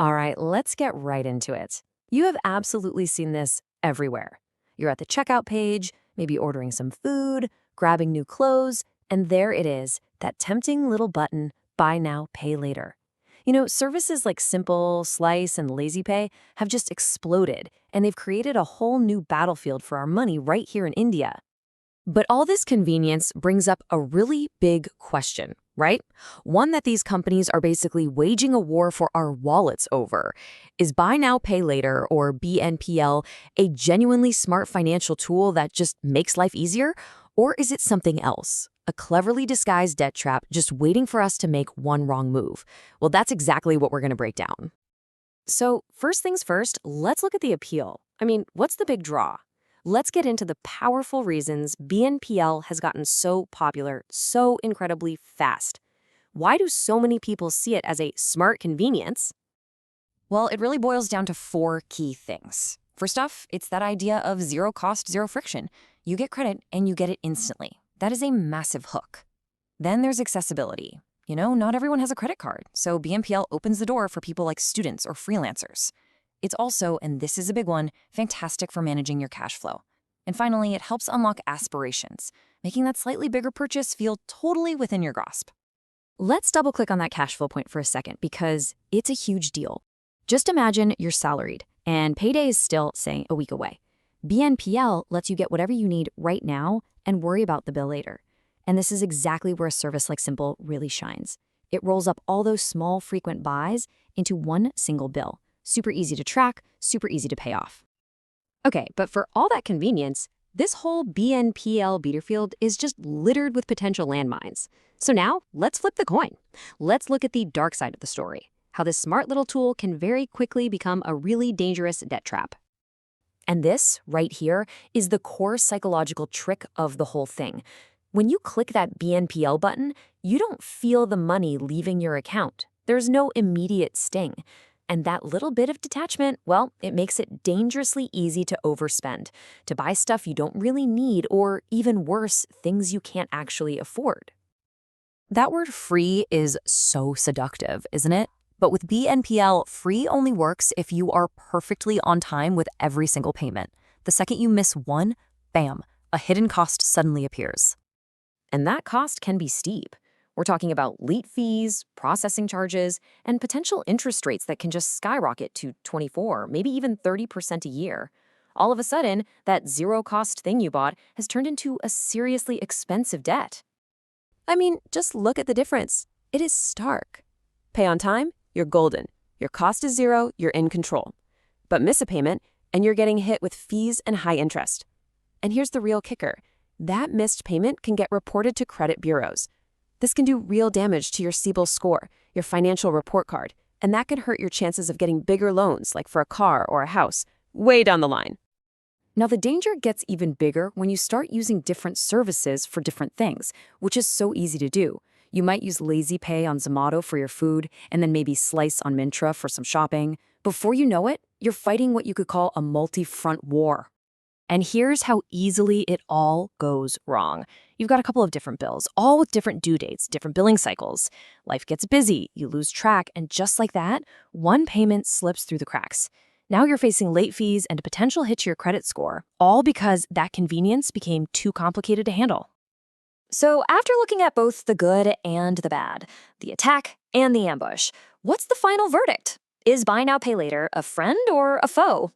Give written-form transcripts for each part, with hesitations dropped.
All right, let's get right into it. You have absolutely seen this everywhere. You're at the checkout page, maybe ordering some food, grabbing new clothes, and there it is, that tempting little button, Buy Now, Pay Later. Services like Simpl, Slice, and Lazypay have just exploded, and they've created a whole new battlefield for our money right here in India. But all this convenience brings up a really big question, right? One that these companies are basically waging a war for our wallets over. Is Buy Now, Pay Later, or BNPL, a genuinely smart financial tool that just makes life easier? Or is it something else? A cleverly disguised debt trap just waiting for us to make one wrong move? Well, that's exactly what we're going to break down. So first things first, let's look at the appeal. What's the big draw? Let's get into the powerful reasons BNPL has gotten so popular so incredibly fast. Why do so many people see it as a smart convenience? Well, it really boils down to four key things. First off, it's that idea of zero cost, zero friction. You get credit and you get it instantly. That is a massive hook. Then there's accessibility. Not everyone has a credit card, so BNPL opens the door for people like students or freelancers. It's also, and this is a big one, fantastic for managing your cash flow. And finally, it helps unlock aspirations, making that slightly bigger purchase feel totally within your grasp. Let's double-click on that cash flow point for a second because it's a huge deal. Just imagine you're salaried, and payday is still, say, a week away. BNPL lets you get whatever you need right now and worry about the bill later. And this is exactly where a service like Simpl really shines. It rolls up all those small, frequent buys into one single bill. Super easy to track, super easy to pay off. Okay, but for all that convenience, this whole BNPL battlefield is just littered with potential landmines. So now, let's flip the coin. Let's look at the dark side of the story, how this smart little tool can very quickly become a really dangerous debt trap. And this, right here, is the core psychological trick of the whole thing. When you click that BNPL button, you don't feel the money leaving your account. There's no immediate sting. And that little bit of detachment, well, it makes it dangerously easy to overspend, to buy stuff you don't really need, or even worse, things you can't actually afford. That word free is so seductive, isn't it? But with BNPL, free only works if you are perfectly on time with every single payment. The second you miss one, bam, a hidden cost suddenly appears. And that cost can be steep. We're talking about late fees, processing charges, and potential interest rates that can just skyrocket to 24, maybe even 30% a year. All of a sudden, that zero-cost thing you bought has turned into a seriously expensive debt. Just look at the difference. It is stark. Pay on time, you're golden. Your cost is zero, you're in control. But miss a payment, and you're getting hit with fees and high interest. And here's the real kicker. That missed payment can get reported to credit bureaus. This can do real damage to your Simpl score, your financial report card, and that can hurt your chances of getting bigger loans, like for a car or a house, way down the line. Now, the danger gets even bigger when you start using different services for different things, which is so easy to do. You might use Lazypay on Zomato for your food, and then maybe Slice on Myntra for some shopping. Before you know it, you're fighting what you could call a multi-front war. And here's how easily it all goes wrong. You've got a couple of different bills, all with different due dates, different billing cycles. Life gets busy, you lose track, and just like that, one payment slips through the cracks. Now you're facing late fees and a potential hit to your credit score, all because that convenience became too complicated to handle. So after looking at both the good and the bad, the attack and the ambush, what's the final verdict? Is Buy Now, Pay Later a friend or a foe?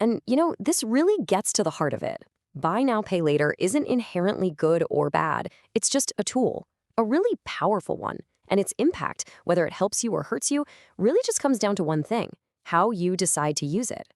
And this really gets to the heart of it. Buy Now, Pay Later isn't inherently good or bad. It's just a tool, a really powerful one. And its impact, whether it helps you or hurts you, really just comes down to one thing: how you decide to use it.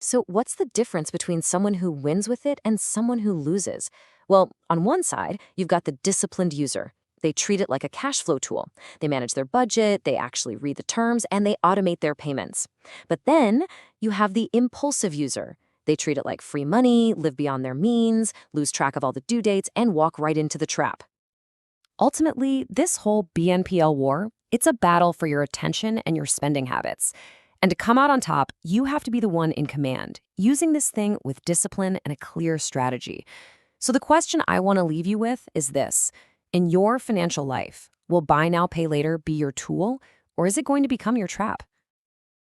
So what's the difference between someone who wins with it and someone who loses? Well, on one side, you've got the disciplined user. They treat it like a cash flow tool. They manage their budget, they actually read the terms, and they automate their payments. But then you have the impulsive user. They treat it like free money, live beyond their means, lose track of all the due dates, and walk right into the trap. Ultimately, this whole BNPL war, it's a battle for your attention and your spending habits. And to come out on top, you have to be the one in command, using this thing with discipline and a clear strategy. So the question I want to leave you with is this. In your financial life, will Buy Now, Pay Later be your tool, or is it going to become your trap?